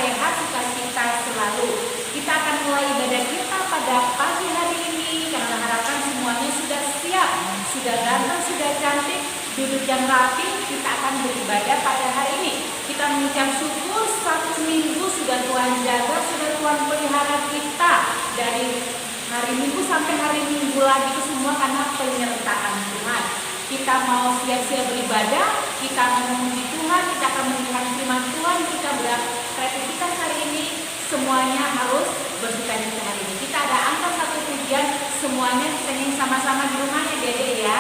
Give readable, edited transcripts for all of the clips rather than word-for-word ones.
sehat, sukacita selalu. Kita akan mulai ibadah kita pada pagi hari ini karena harapkan semuanya sudah siap, sudah ganteng, sudah cantik, duduk yang rapi. Kita akan beribadah pada hari ini. Kita mengucap syukur 1 minggu sudah Tuhan jaga, sudah Tuhan pelihara kita dari hari Minggu sampai hari Minggu lagi, itu semua karena penyertaan Tuhan. Kita mau sia-sia beribadah, kita akan memuji Tuhan, kita akan mendengar firman Tuhan, kita beraktivitas hari ini, semuanya harus bersukacita hari ini. Kita ada angka 1 pujian, semuanya kita nyanyi sama-sama di rumah ya Dede ya.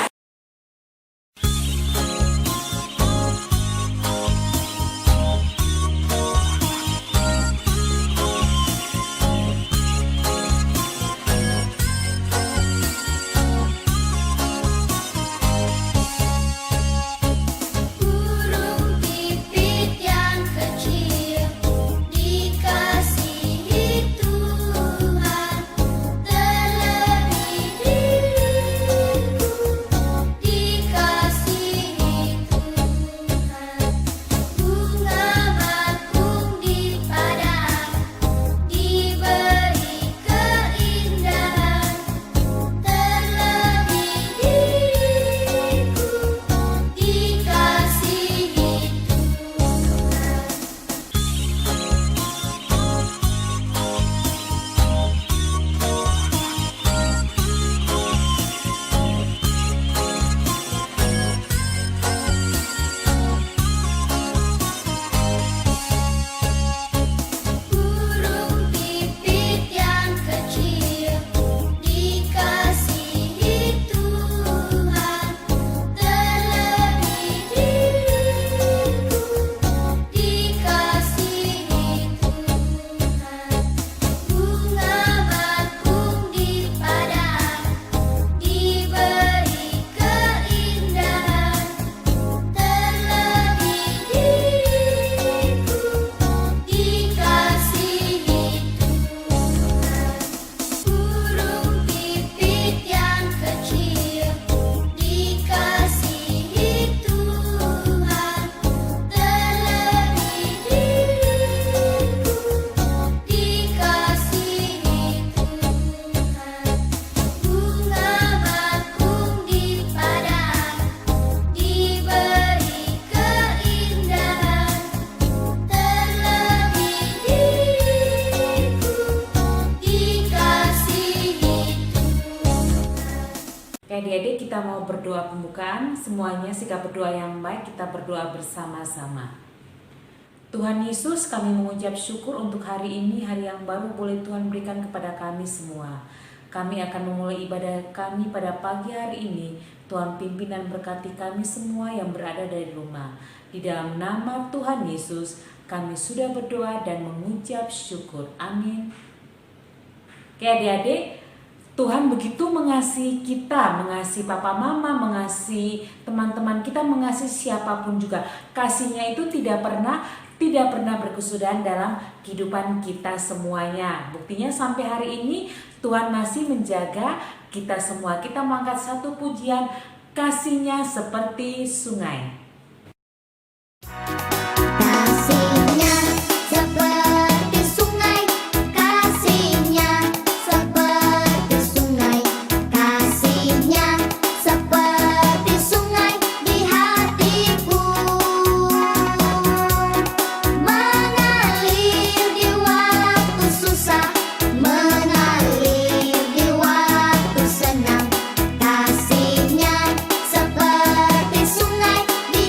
Adik-adik, kita mau berdoa pembukaan. Semuanya sikap berdoa yang baik, kita berdoa bersama-sama. Tuhan Yesus, kami mengucap syukur untuk hari ini, hari yang baru boleh Tuhan berikan kepada kami semua. Kami akan memulai ibadah kami pada pagi hari ini. Tuhan pimpin dan berkati kami semua yang berada dari rumah. Di dalam nama Tuhan Yesus, kami sudah berdoa dan mengucap syukur. Amin. Oke adik-adik, Tuhan begitu mengasihi kita, mengasihi papa mama, mengasihi teman-teman kita, mengasihi siapapun juga. Kasihnya itu tidak pernah berkesudahan dalam kehidupan kita semuanya. Buktinya sampai hari ini Tuhan masih menjaga kita semua. Kita mengangkat satu pujian, kasihnya seperti sungai. Di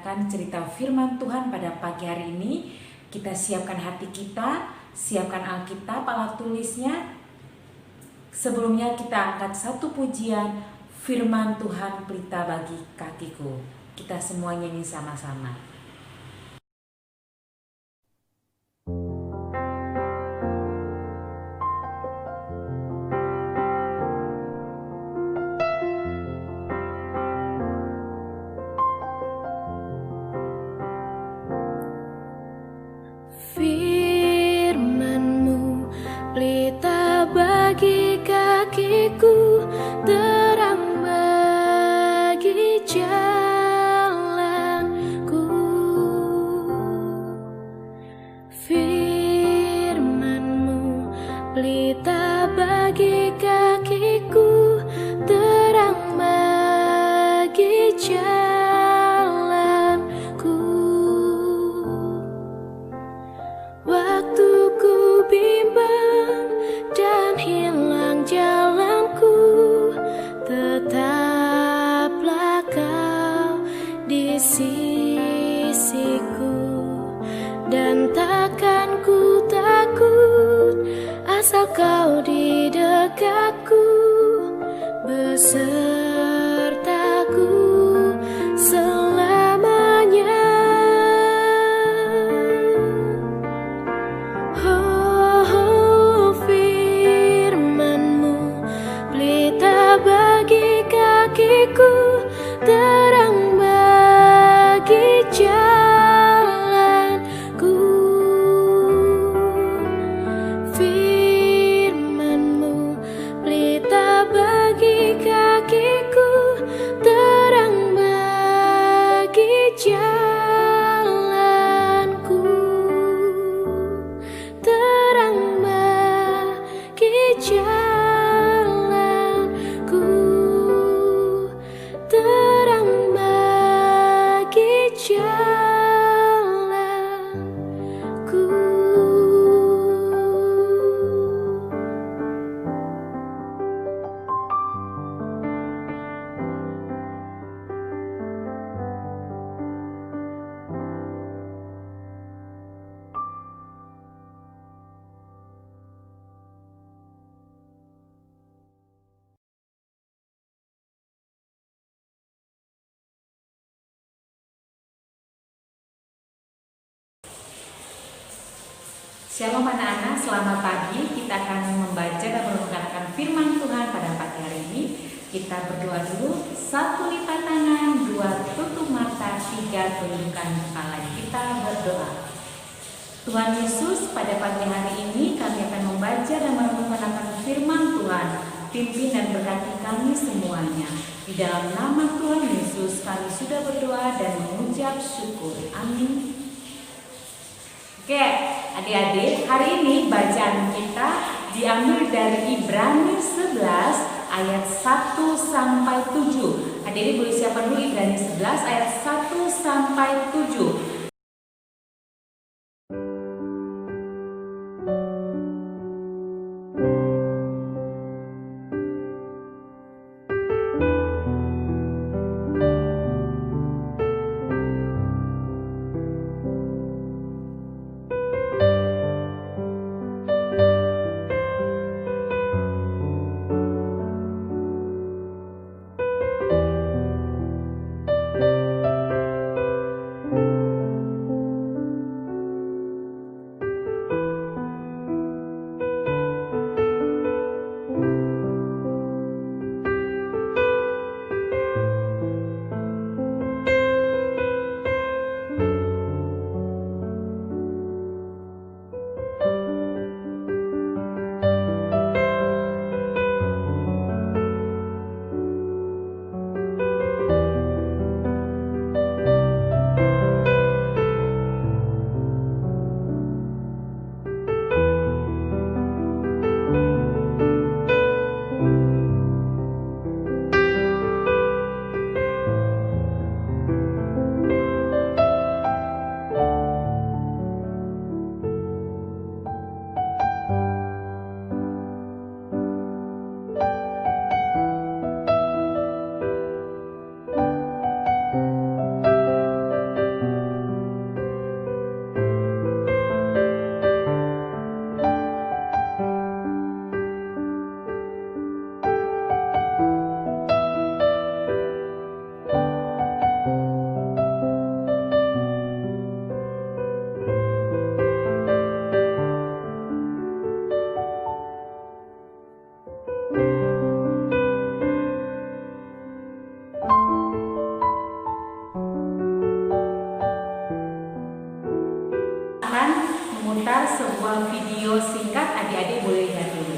mendengarkan cerita firman Tuhan pada pagi hari ini. Kita siapkan hati kita, siapkan Alkitab, alat tulisnya. Sebelumnya kita angkat satu pujian, firman Tuhan pelita bagi kakiku. Kita semua nyanyi sama-sama. Firman-Mu pelita bagi kakiku, terang bagi jalanku. Firman-Mu pelita bagi kakiku, terang bagi jalanku. Waktu ku bimbang dan hilang jalanku, tetaplah Kau di sisiku. Dan takkan ku takut, asal Kau di dekatku, besertaku selamanya. Bagi kakiku, terang bagi jalanku. Firman-Mu pelita bagi kakiku, terang bagi jalanku. Terang bagi jalanku. Terang bagi jalanku. Shalom anak-anak, selamat pagi. Kita akan membaca dan merenungkan firman Tuhan pada pagi hari ini. Kita berdoa dulu. 1, lipat tangan, 2, tutup mata, 3, tundukkan kepala. Kita berdoa. Tuhan Yesus, pada pagi hari ini kami akan membaca dan merenungkan akan firman Tuhan. Pimpin dan berkati kami semuanya. Di dalam nama Tuhan Yesus kami sudah berdoa dan mengucap syukur. Amin. Oke, adik-adik, hari ini bacaan kita diambil dari Ibrani 11 ayat 1 sampai 7. Adik-adik boleh siapkan dulu Ibrani 11 ayat 1 sampai 7. memutar sebuah video singkat, adik-adik boleh lihat dulu.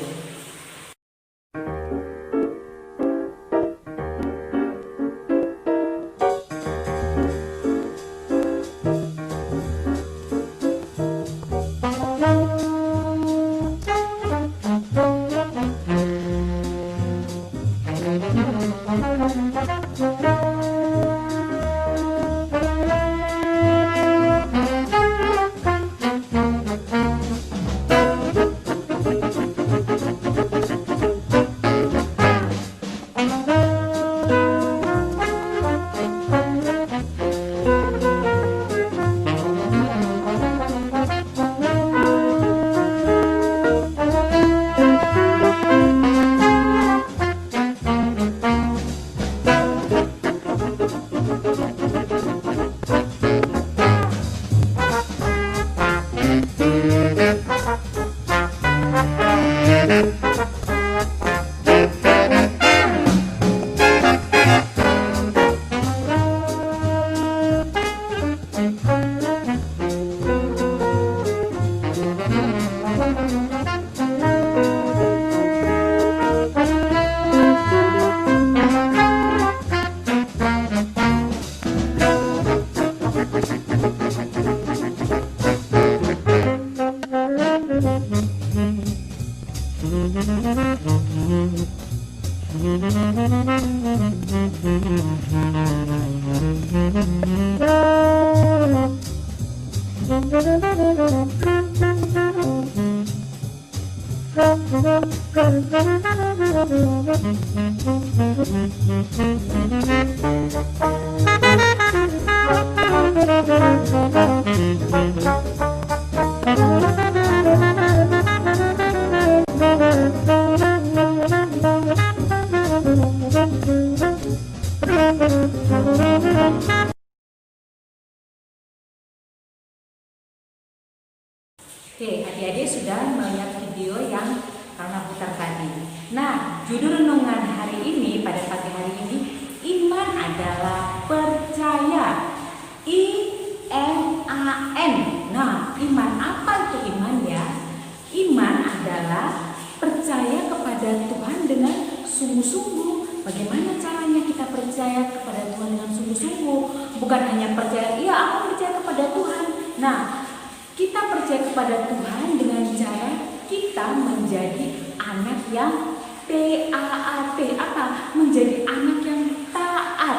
Oke, adik-adik sudah melihat video yang karena putar tadi. Nah, judul renungan hari ini pada pagi hari ini, iman adalah percaya. I-M-A-N. Nah, iman apa itu iman ya? Iman adalah percaya kepada Tuhan dengan sungguh-sungguh. Bagaimana caranya kita percaya kepada Tuhan dengan sungguh-sungguh? Bukan hanya percaya, iya aku percaya kepada Tuhan. Nah, kita percaya kepada Tuhan dengan cara kita menjadi anak yang taat. Apa? Menjadi anak yang taat.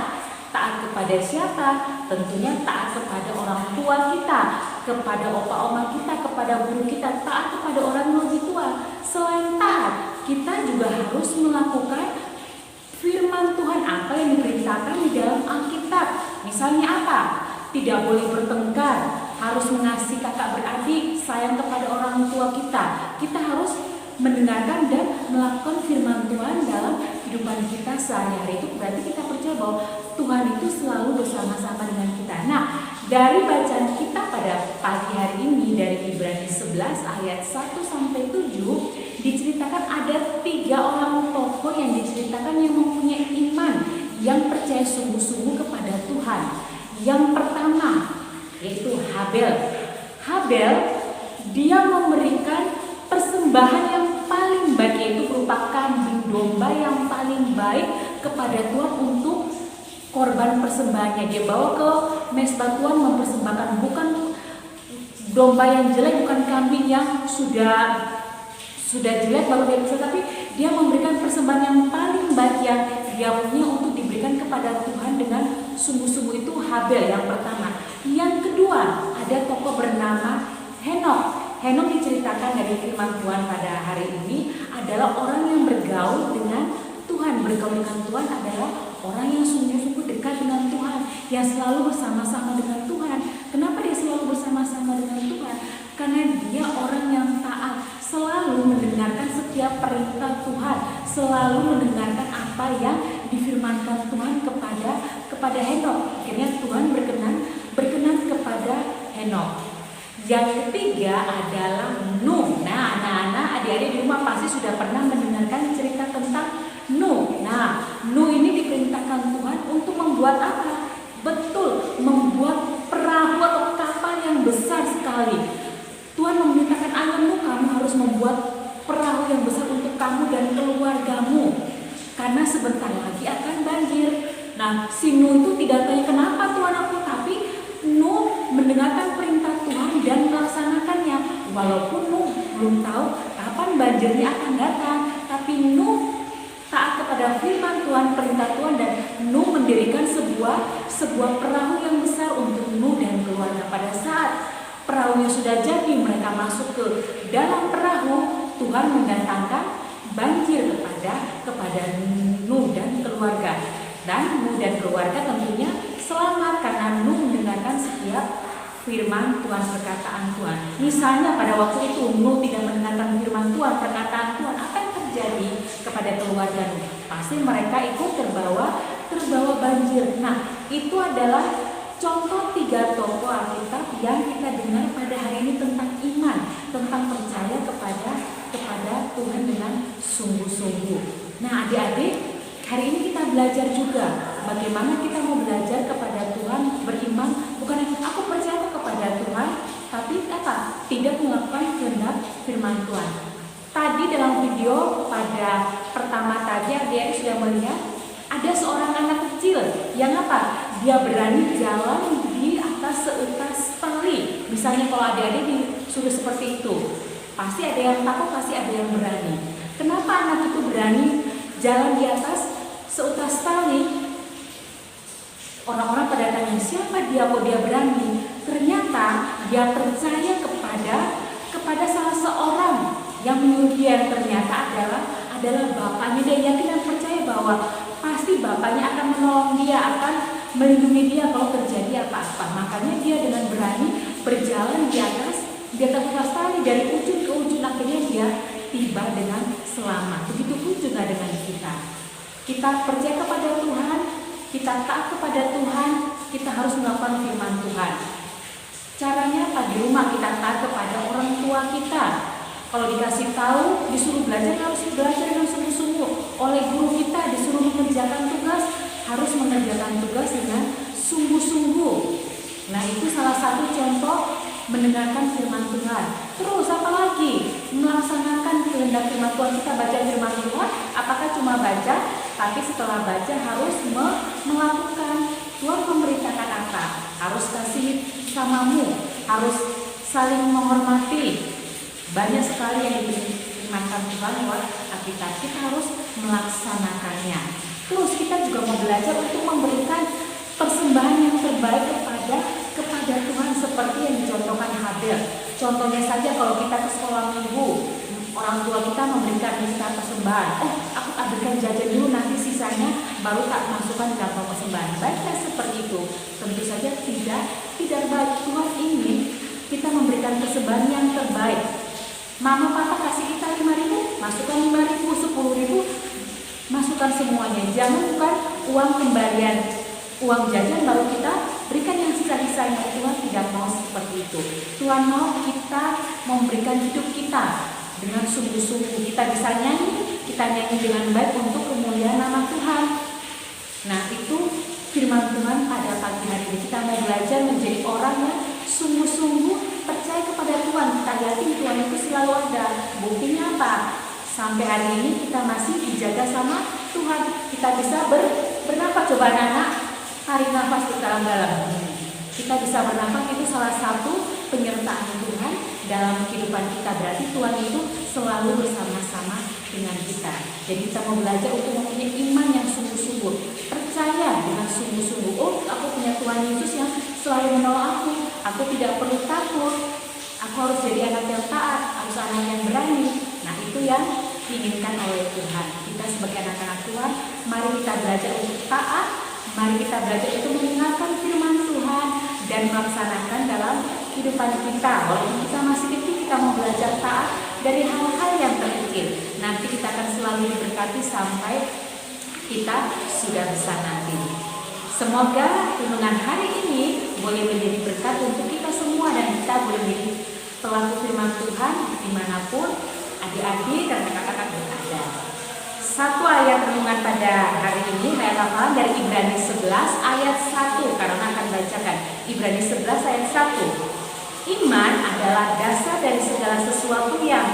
Taat kepada siapa? Tentunya taat kepada orang tua kita, kepada opa oma kita, kepada guru kita, taat kepada orang yang lebih tua. Selain taat, kita juga harus melakukan firman Tuhan apa yang diperintahkan di dalam Alkitab. Misalnya apa? Tidak boleh bertengkar, harus mengasihi kakak beradik, sayang kepada orang tua kita. Kita harus mendengarkan dan melakukan firman Tuhan dalam kehidupan kita sehari-hari. Itu berarti kita percaya bahwa Tuhan itu selalu bersama-sama dengan kita. Nah, dari bacaan kita pada pagi hari ini dari Ibrani 11 ayat 1 sampai 7 diceritakan ada 3 orang tokoh yang diceritakan yang mempunyai iman, yang percaya sungguh-sungguh kepada Tuhan. Yang pertama yaitu Habel. Habel dia memberikan persembahan yang paling baik, yaitu berupa kambing domba yang paling baik kepada Tuhan untuk korban persembahannya. Dia bawa ke mezbah Tuhan mempersembahkan, bukan domba yang jelek, bukan kambing yang sudah jelek baru dia bisa, tapi dia memberikan persembahan yang paling baik yang dia punya untuk diberikan kepada Tuhan dengan sungguh-sungguh. Itu Habel yang pertama. Yang kedua ada tokoh bernama Henok. Henok diceritakan dari firman Tuhan pada hari ini adalah orang yang bergaul dengan Tuhan. Bergaul dengan Tuhan adalah orang yang sungguh-sungguh dekat dengan Tuhan, yang selalu bersama-sama dengan Tuhan. Kenapa dia selalu bersama-sama dengan Tuhan? Karena dia orang yang taat, selalu mendengarkan setiap perintah Tuhan, selalu mendengarkan apa yang difirmankan Tuhan kepada Henok. Akhirnya Tuhan berkenan kepada Henok. Yang ketiga adalah Nuh. Nah, anak-anak, adik-adik di rumah pasti sudah pernah mendengarkan cerita tentang Nuh. Nah, Nuh ini diperintahkan Tuhan untuk membuat apa? Betul, membuat perahu atau kapal yang besar sekali. Tuhan karena sebentar lagi akan banjir. Nah, si Nuh itu tidak tanya kenapa Tuhan aku, tapi Nuh mendengarkan perintah Tuhan dan melaksanakannya. Walaupun Nuh belum tahu kapan banjirnya akan datang, tapi Nuh taat kepada firman Tuhan, perintah Tuhan, dan Nuh mendirikan sebuah perahu yang besar untuk Nuh dan keluarga. Pada saat perahunya sudah jadi, mereka masuk ke dalam perahu, Tuhan mendatangkan banjir kepada Nuh dan keluarga. Dan Nuh dan keluarga tentunya selamat karena Nuh mendengarkan setiap firman Tuhan, perkataan Tuhan. Misalnya pada waktu itu Nuh tidak mendengarkan firman Tuhan, perkataan Tuhan, apa yang terjadi kepada keluarga Nuh? Pasti mereka ikut terbawa banjir. Nah, itu adalah contoh 3 tokoh Alkitab yang kita dengar pada hari ini tentang iman, tentang percaya kepada Tuhan dengan sungguh-sungguh. Nah, adik-adik, hari ini kita belajar juga bagaimana kita mau belajar kepada Tuhan, beriman, bukan aku percaya kepada Tuhan, tapi tidak melakukan kehendak firman Tuhan. Tadi dalam video pada pertama tadi adik-adik sudah melihat ada seorang anak kecil yang dia berani jalan di atas seutas tali. Misalnya kalau adik-adik disuruh seperti itu, pasti ada yang takut, pasti ada yang berani. Kenapa anak itu berani jalan di atas seutas tali? Orang-orang pada tanya, siapa dia, kok dia berani? Ternyata dia percaya kepada salah seorang yang menyuruh dia, ternyata adalah bapaknya. Dia yakin dan percaya bahwa pasti bapaknya akan menolong dia, akan melindungi dia kalau terjadi apa-apa. Makanya dia dengan berani berjalan di atas tali dari ujung ke ujung, akhirnya dia tiba dengan selamat. Begitu pun juga dengan kita. Kita percaya kepada Tuhan, kita taat kepada Tuhan, kita harus melakukan firman Tuhan. Caranya di rumah kita taat kepada orang tua kita. Kalau dikasih tahu, disuruh belajar, harus belajar dengan sungguh-sungguh. Oleh guru kita disuruh mengerjakan tugas, harus mengerjakan tugas dengan sungguh-sungguh. Nah, itu salah satu contoh mendengarkan firman Tuhan. Terus apa lagi? Melaksanakan kehendak firman Tuhan. Kita baca firman Tuhan, apakah cuma baca, tapi setelah baca harus melakukan. Tuhan memberitakan apa? Harus kasih samamu, harus saling menghormati. Banyak sekali yang difirmankan Tuhan lewat Alkitab. Kita harus melaksanakannya. Terus kita juga mau belajar untuk memberikan persembahan yang terbaik kepada Tuhan, seperti yang dicontohkan Habel. Contohnya saja kalau kita ke sekolah minggu, orang tua kita memberikan kita persembahan. Aku berikan jajan dulu, nanti sisanya baru tak masukkan kantong persembahan. Baiklah seperti itu. Tentu saja tidak baik. Tuhan ingin kita memberikan persembahan yang terbaik. Mama papa kasih kita 5.000, masukkan 5.000, 10.000, masukkan semuanya. Jangan bukan uang kembalian, uang jajan baru kita berikan yang sisa-sisanya. Tuhan tidak mau seperti itu. Tuhan mau kita memberikan hidup kita dengan sungguh-sungguh. Kita bisa nyanyi, kita nyanyi dengan baik untuk kemuliaan nama Tuhan. Nah, itu firman Tuhan pada pagi hari ini. Kita mau belajar menjadi orang yang sungguh-sungguh percaya kepada Tuhan. Kita yakin Tuhan itu selalu ada. Buktinya apa? Sampai hari ini kita masih dijaga sama Tuhan. Kita bisa bernafas. Coba anak-anak, tarik nafas ke dalam-dalam. Kita bisa bernafas, itu salah satu penyertaan Tuhan dalam kehidupan kita. Berarti Tuhan itu selalu bersama-sama dengan kita. Jadi kita mau belajar untuk mempunyai iman yang sungguh-sungguh, percaya dengan sungguh-sungguh. Aku punya Tuhan Yesus yang selalu menolong aku. Aku tidak perlu takut. Aku harus jadi anak yang taat, harus anak yang berani. Nah, itu yang diinginkan oleh Tuhan. Kita sebagai anak-anak Tuhan, mari kita belajar untuk taat. Mari kita belajar untuk mendengarkan firman Tuhan dan melaksanakan dalam kehidupan kita. Walaupun kita masih kecil, kita mau belajar taat dari hal-hal yang terkecil. Nanti kita akan selalu diberkati sampai kita sudah besar nanti. Semoga renungan hari ini boleh menjadi berkat untuk kita semua dan kita boleh menjadi pelaku firman Tuhan dimanapun adik-adik dan kakak-kakak berada. Satu ayat renungan pada hari ini, ayat hafalan dari Ibrani 11 ayat 1, karena akan bacakan Ibrani 11 ayat 1. Iman adalah dasar dari segala sesuatu yang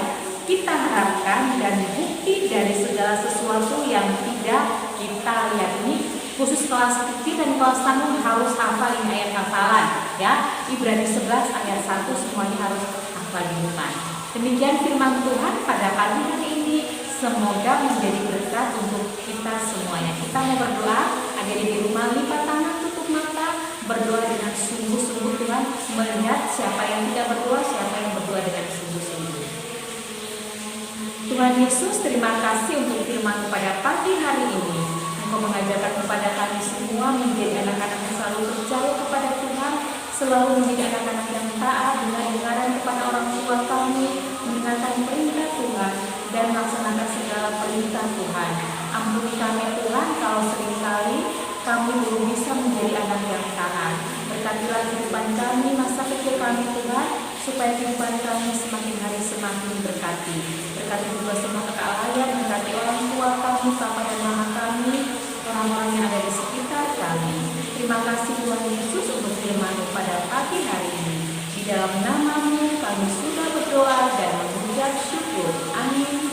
kita harapkan dan bukti dari segala sesuatu yang tidak kita lihat. Ini khusus kelas kecil dan kelas tanggung harus hafal ini ayat hafalan ya. Ibrani 11 ayat 1 semuanya harus hafal di rumah. Demikian firman Tuhan pada pagi hari ini, semoga menjadi berkat untuk kita semuanya. Kita mau berdoa, agar di rumah lipat tangan, tutup mata, berdoa dengan sungguh-sungguh. Tuhan melihat siapa yang tidak berdoa, siapa yang berdoa dengan sungguh-sungguh. Tuhan Yesus, terima kasih untuk firman pada pagi hari ini. Engkau mengajarkan kepada kami semua menjadi anak-anak yang selalu percaya kepada Tuhan, selalu menjadi anak-anak yang taat, dengar-dengaran kepada orang tua kami, mendengarkan perintah Tuhan, dan melaksanakan segala perintah Tuhan. Ampuni kami Tuhan kalau seringkali kami belum bisa menjadi anak yang taat. Berkatilah kehidupan kami, masa kecil kami Tuhan, supaya kehidupan kami semakin hari semakin berkati. Berkati juga semua kakak layan, berkati orang tua kami, papa dan mama kami, orang-orang yang ada di sekitar kami. Terima kasih Tuhan Yesus untuk firman-Mu pada pagi hari ini. Di dalam nama-Mu kami sudah berdoa dan mengucap syukur. Amin.